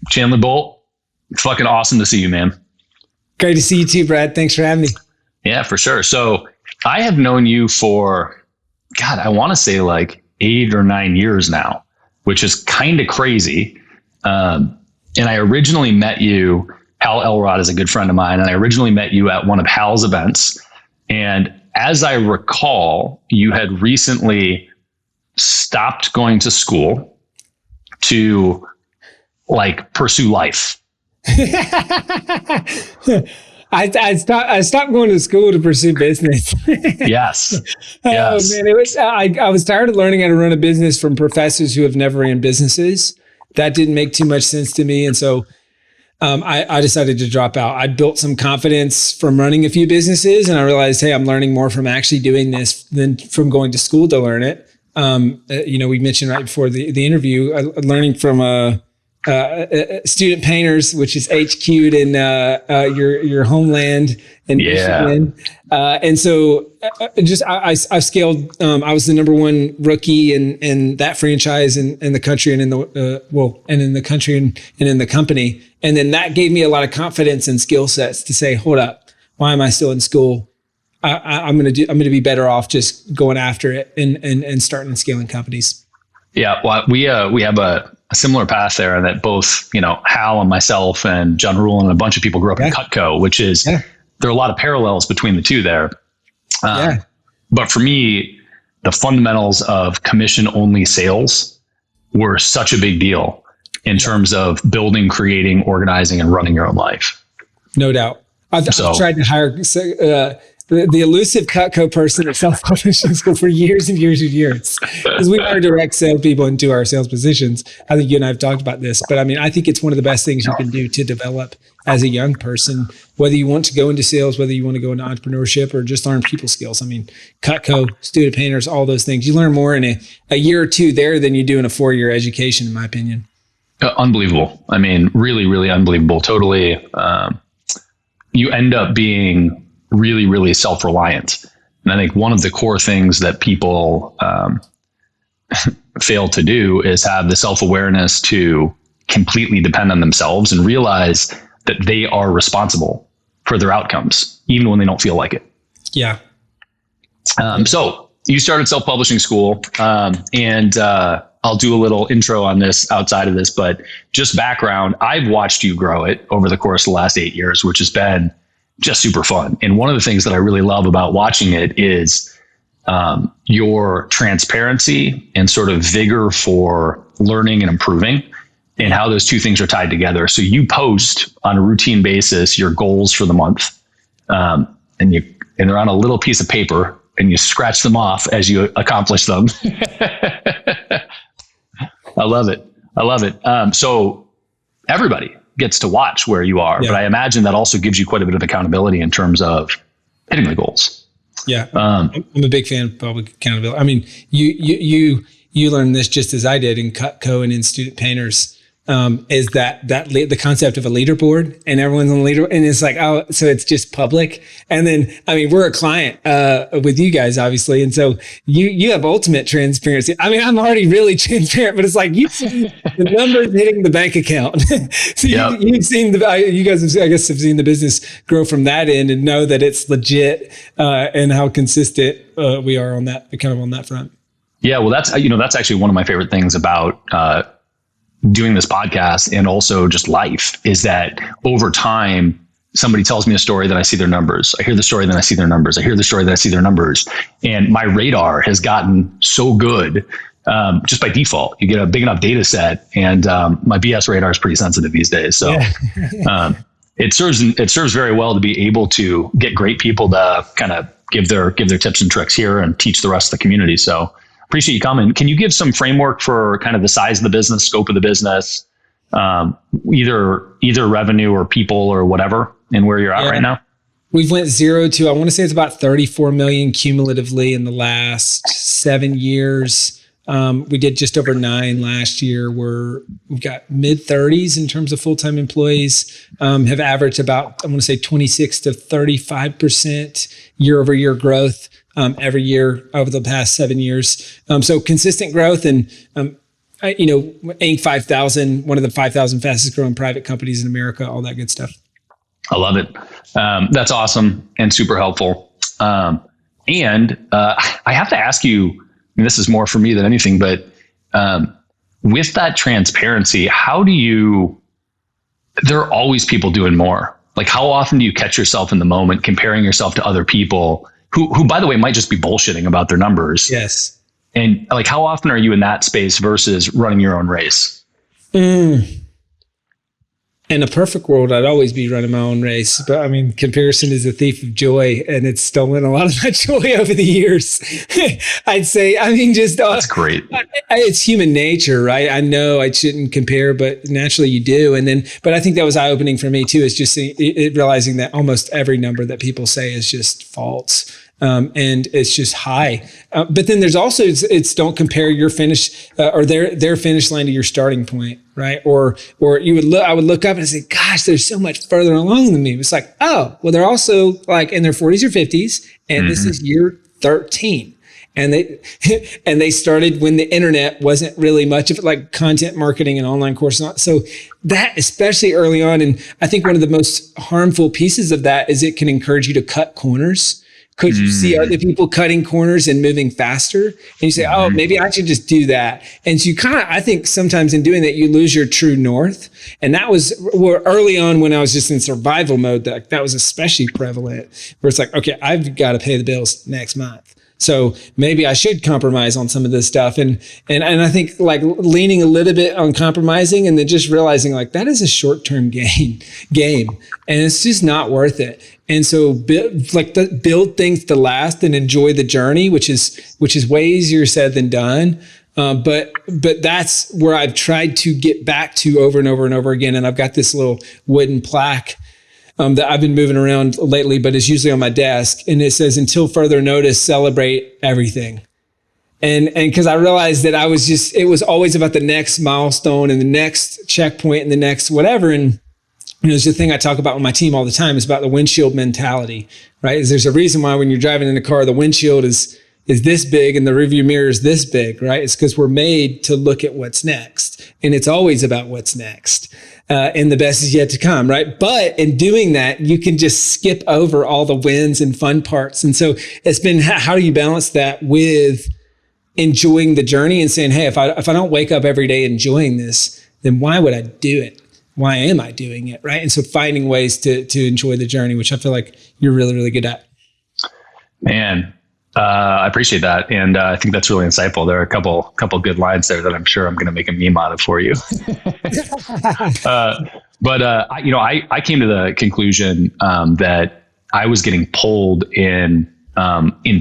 Chandler Bolt, fucking awesome to see you, man. Great to see you too, Brad. Thanks for having me. Yeah, for sure. So I have known you for, God, I want to say like 8 or 9 years now, which is kind of crazy. And I originally met you, Hal Elrod is a good friend of mine, and I originally met you at one of Hal's events. And as I recall, you had recently stopped going to school to like pursue life. I stopped going to school to pursue business. Yes. Oh Yes. man, I was tired of learning how to run a business from professors who have never ran businesses. That didn't make too much sense to me, and so I decided to drop out. I built some confidence from running a few businesses, and I realized, hey, I'm learning more from actually doing this than from going to school to learn it. We mentioned right before the interview, learning from student painters, which is HQ'd in your homeland in Michigan. And so I scaled. I was the number one rookie in that franchise in the country and in the country and in the company. And then that gave me a lot of confidence and skill sets to say, hold up, why am I still in school? I'm going to be better off just going after it and starting and scaling companies. Yeah. Well, we have a similar path there, and that both, Hal and myself and John Rule and a bunch of people grew up in Cutco, which is, there are a lot of parallels between the two there. But for me, the fundamentals of commission only sales were such a big deal in terms of building, creating, organizing, and running your own life. No doubt. I've tried to hire the elusive Cutco person at self-publishing school for years and years and years, because we hire direct salespeople into our sales positions. I think you and I have talked about this, but I think it's one of the best things you can do to develop as a young person, whether you want to go into sales, whether you want to go into entrepreneurship, or just learn people skills. Cutco, student painters, all those things. You learn more in a year or two there than you do in a 4-year education, in my opinion. Unbelievable. Really, really unbelievable. Totally. You end up being really, really self-reliant. And I think one of the core things that people fail to do is have the self-awareness to completely depend on themselves and realize that they are responsible for their outcomes, even when they don't feel like it. Yeah. So you started self-publishing school, and I'll do a little intro on this outside of this, but just background, I've watched you grow it over the course of the last 8 years, which has been just super fun. And one of the things that I really love about watching it is your transparency and sort of vigor for learning and improving, and how those two things are tied together. So you post on a routine basis your goals for the month, and they're on a little piece of paper, and you scratch them off as you accomplish them. I love it. So everybody gets to watch where you are, but I imagine that also gives you quite a bit of accountability in terms of hitting the goals. Yeah. I'm a big fan of public accountability. You learned this just as I did in Cutco and in student painters, is that the concept of a leaderboard, and everyone's on the leader, and it's like, oh, so it's just public. And then, we're a client with you guys, obviously, and so you have ultimate transparency. I'm already really transparent, but it's like you see the numbers hitting the bank account. So you've seen you guys have, I guess, have seen the business grow from that end and know that it's legit, and how consistent we are on that front. Yeah, well, that's actually one of my favorite things about doing this podcast, and also just life, is that over time, somebody tells me a story, then I see their numbers. I hear the story, then I see their numbers. I hear the story, then I see their numbers. And my radar has gotten so good, just by default. You get a big enough data set, and my BS radar is pretty sensitive these days. So it serves very well to be able to get great people to kind of give their tips and tricks here and teach the rest of the community. So appreciate you coming. Can you give some framework for kind of the size of the business, scope of the business, either revenue or people or whatever, and where you're at right now? We've went 0 to, I want to say it's about 34 million cumulatively in the last 7 years. We did just over 9 last year. We've got mid 30s in terms of full-time employees, have averaged about, I want to say 26 to 35% year over year growth every year over the past 7 years. So consistent growth. And Inc. 5000, one of the 5,000 fastest growing private companies in America, all that good stuff. I love it. That's awesome and super helpful. And I have to ask you, and this is more for me than anything, but with that transparency, there are always people doing more. Like, how often do you catch yourself in the moment comparing yourself to other people who, by the way, might just be bullshitting about their numbers? Yes. And like, how often are you in that space versus running your own race? In a perfect world, I'd always be running my own race. But I mean, comparison is a thief of joy, and it's stolen a lot of my joy over the years. I'd say, that's great. It's human nature, right? I know I shouldn't compare, but naturally you do. But I think that was eye-opening for me too, is just realizing that almost every number that people say is just false. And it's just high. But then there's also, it's don't compare your finish or their finish line to your starting point, right? Or I would look up and say, gosh, they're so much further along than me. It's like, oh, well, they're also like in their 40s or 50s, and this is year 13. And they started when the internet wasn't really much of it, like content marketing and online courses. So that, especially early on, and I think one of the most harmful pieces of that is it can encourage you to cut corners. Because you see other people cutting corners and moving faster, and you say, oh, maybe I should just do that. And so you I think sometimes in doing that, you lose your true north. And that was early on when I was just in survival mode, that was especially prevalent, where it's like, okay, I've got to pay the bills next month. So maybe I should compromise on some of this stuff. And I think like leaning a little bit on compromising and then just realizing like that is a short-term game and it's just not worth it. And so build things to last and enjoy the journey, which is way easier said than done. But that's where I've tried to get back to over and over and over again. And I've got this little wooden plaque that I've been moving around lately, but it's usually on my desk. And it says, until further notice, celebrate everything. And because I realized that it was always about the next milestone and the next checkpoint and the next whatever. And it's the thing I talk about with my team all the time is about the windshield mentality, right? Is there's a reason why when you're driving in a car, the windshield is this big and the rearview mirror is this big, right? It's because we're made to look at what's next. And it's always about what's next. And the best is yet to come, right? But in doing that, you can just skip over all the wins and fun parts. And so it's been, how do you balance that with enjoying the journey and saying, hey, if I don't wake up every day enjoying this, then why would I do it? Why am I doing it, right? And so finding ways to enjoy the journey, which I feel like you're really, really good at. Man, I appreciate that. And I think that's really insightful. There are a couple good lines there that I'm sure I'm going to make a meme out of for you. I came to the conclusion that I was getting pulled in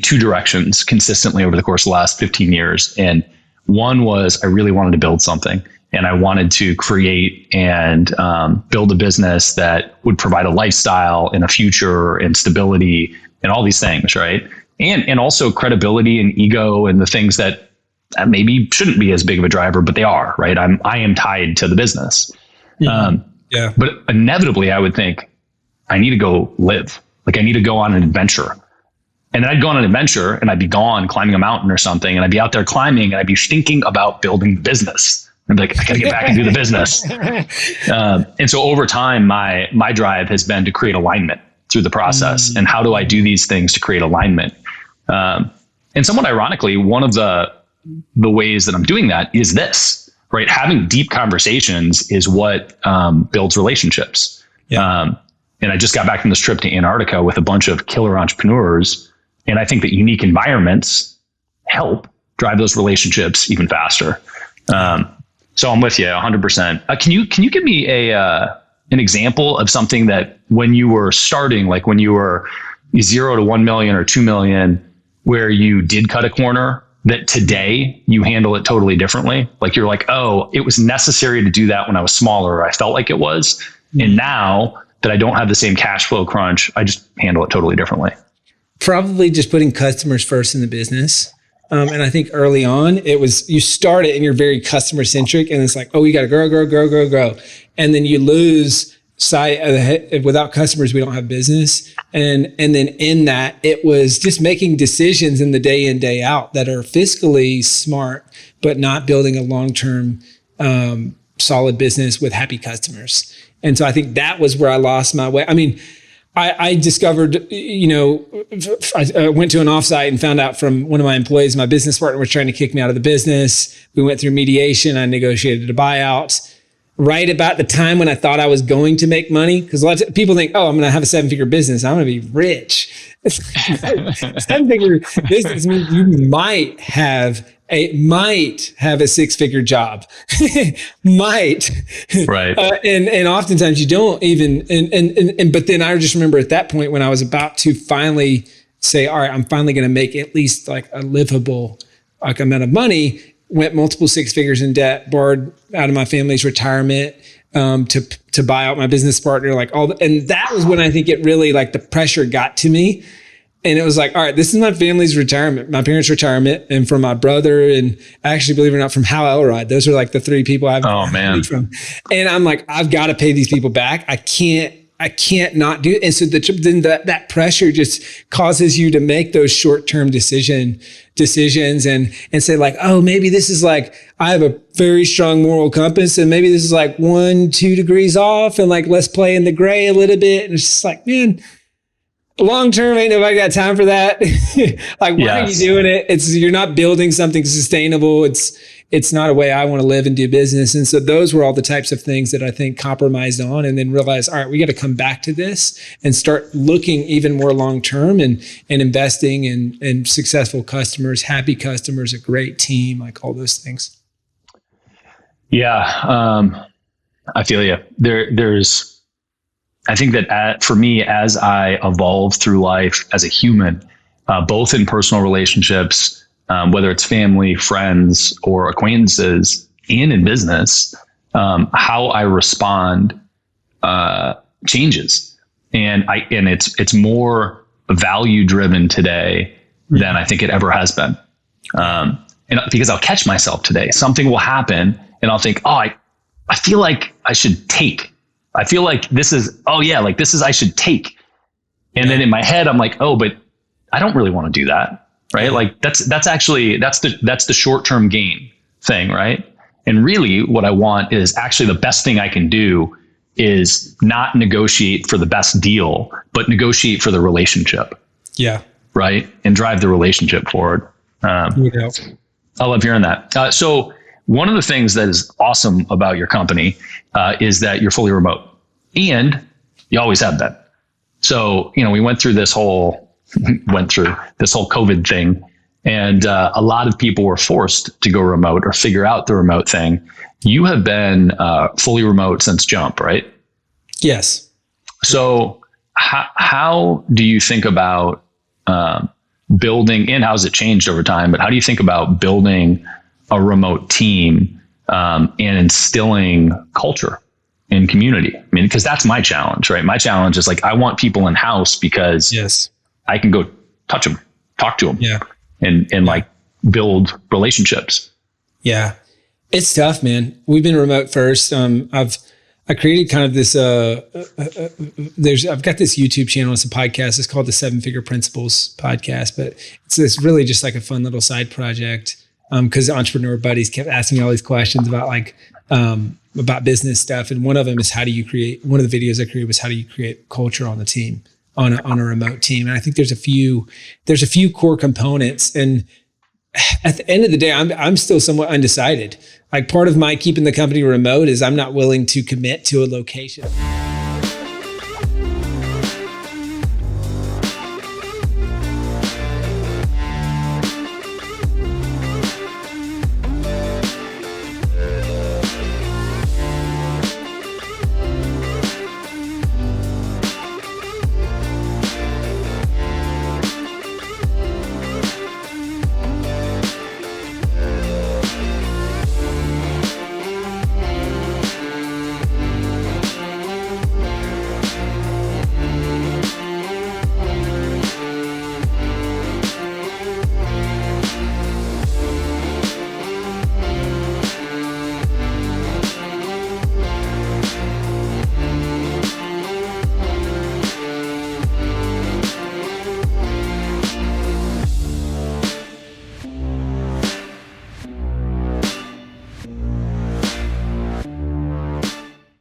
two directions consistently over the course of the last 15 years. And one was I really wanted to build something. And I wanted to create and build a business that would provide a lifestyle and a future and stability and all these things, right? And also credibility and ego and the things that maybe shouldn't be as big of a driver, but they are, right? I am tied to the business. Yeah. But inevitably, I would think I need to go live. Like I need to go on an adventure. And then I'd go on an adventure and I'd be gone climbing a mountain or something. And I'd be out there climbing and I'd be thinking about building the business. I'd be like, I gotta get back and do the business. And so over time, my drive has been to create alignment through the process. And how do I do these things to create alignment? And somewhat ironically, one of the ways that I'm doing that is this, right? Having deep conversations is what builds relationships. Yeah. And I just got back from this trip to Antarctica with a bunch of killer entrepreneurs. And I think that unique environments help drive those relationships even faster. So I'm with you 100%. Can you give me an example of something that when you were starting, like when you were 0 to 1 million or 2 million, where you did cut a corner, that today you handle it totally differently? Like you're like, oh, it was necessary to do that when I was smaller, or I felt like it was. And now that I don't have the same cash flow crunch, I just handle it totally differently. Probably just putting customers first in the business. And I think early on it was, you start it and you're very customer centric and it's like, oh, you got to grow. And then you lose side, without customers, we don't have business. And then in that, it was just making decisions in the day in, day out that are fiscally smart, but not building a long-term, solid business with happy customers. And so I think that was where I lost my way. I mean, I discovered, I went to an offsite and found out from one of my employees, my business partner was trying to kick me out of the business. We went through mediation. I negotiated a buyout right about the time when I thought I was going to make money. Because a lot of people think, oh, I'm going to have a 7-figure business. I'm going to be rich. 7-figure business means you might have a 6-figure job, might. Right. And oftentimes you don't even, but then I just remember at that point when I was about to finally say, all right, I'm finally going to make at least like a livable amount of money, went multiple 6 figures in debt, borrowed out of my family's retirement, to buy out my business partner, and that was when I think it really, like, the pressure got to me. And it was like, all right, this is my family's retirement, my parents' retirement, and from my brother, and actually, believe it or not, from Hal Elrod. Those are like the 3 people I've from. And I'm like, I've got to pay these people back. I can't not do it. And so then that pressure just causes you to make those short-term decisions and say like, oh, maybe this is like, I have a very strong moral compass, and maybe this is like 1-2 degrees off, and like, let's play in the gray a little bit. And it's just like, man, long term, ain't nobody got time for that. Like, why are you doing it? You're not building something sustainable. It's not a way I want to live and do business. And so those were all the types of things that I think compromised on, and then realized, all right, we got to come back to this and start looking even more long term and investing in successful customers, happy customers, a great team, like all those things. Yeah. I feel you. I think that for me, as I evolve through life as a human, both in personal relationships, whether it's family, friends, or acquaintances, and in business, how I respond changes, and it's more value driven today than I think it ever has been. And because I'll catch myself today, something will happen, and I'll think, oh, I feel like I should take. I feel like this is, I should take. And then in my head, I'm like, oh, but I don't really want to do that. Right. Like that's the short-term gain thing. Right. And really what I want is actually the best thing I can do is not negotiate for the best deal, but negotiate for the relationship. Yeah. Right. And drive the relationship forward. I love hearing that. So one of the things that is awesome about your company is that you're fully remote, and you always have been. So, we went through this whole COVID thing, and a lot of people were forced to go remote or figure out the remote thing. You have been fully remote since jump, right? Yes. So how do you think about building, and how has it changed over time, but how do you think about building a remote team and instilling culture in community? I mean, because that's my challenge, right? My challenge is like, I want people in house because I can go touch them, talk to them, and like build relationships. Yeah, it's tough, man. We've been remote first. I created kind of this, I've got this YouTube channel. It's a podcast. It's called the 7-Figure Principles podcast, but it's really just like a fun little side project. Because entrepreneur buddies kept asking me all these questions about business stuff. And one of them is one of the videos I created was how do you create culture on the team, on a remote team. And I think there's a few core components. And at the end of the day, I'm still somewhat undecided. Like, part of my keeping the company remote is I'm not willing to commit to a location.